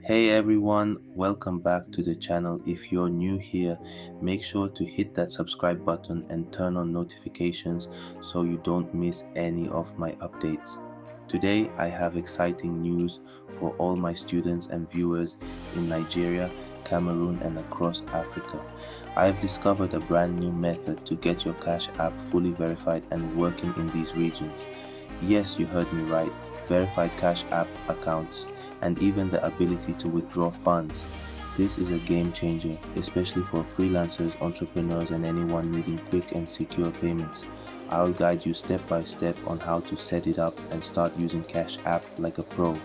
Hey everyone, welcome back to the channel. If you're new here, make sure to hit that subscribe button and turn on notifications so you don't miss any of my updates. Today I have exciting news for all my students and viewers in Nigeria, Cameroon and across Africa. I've discovered a brand new method to get your Cash App fully verified and working in these regions. Yes, you heard me right, verified Cash App accounts and even the ability to withdraw funds. This is a game changer, especially for freelancers, entrepreneurs, and anyone needing quick and secure payments. I'll guide you step by step on how to set it up and start using Cash App like a pro.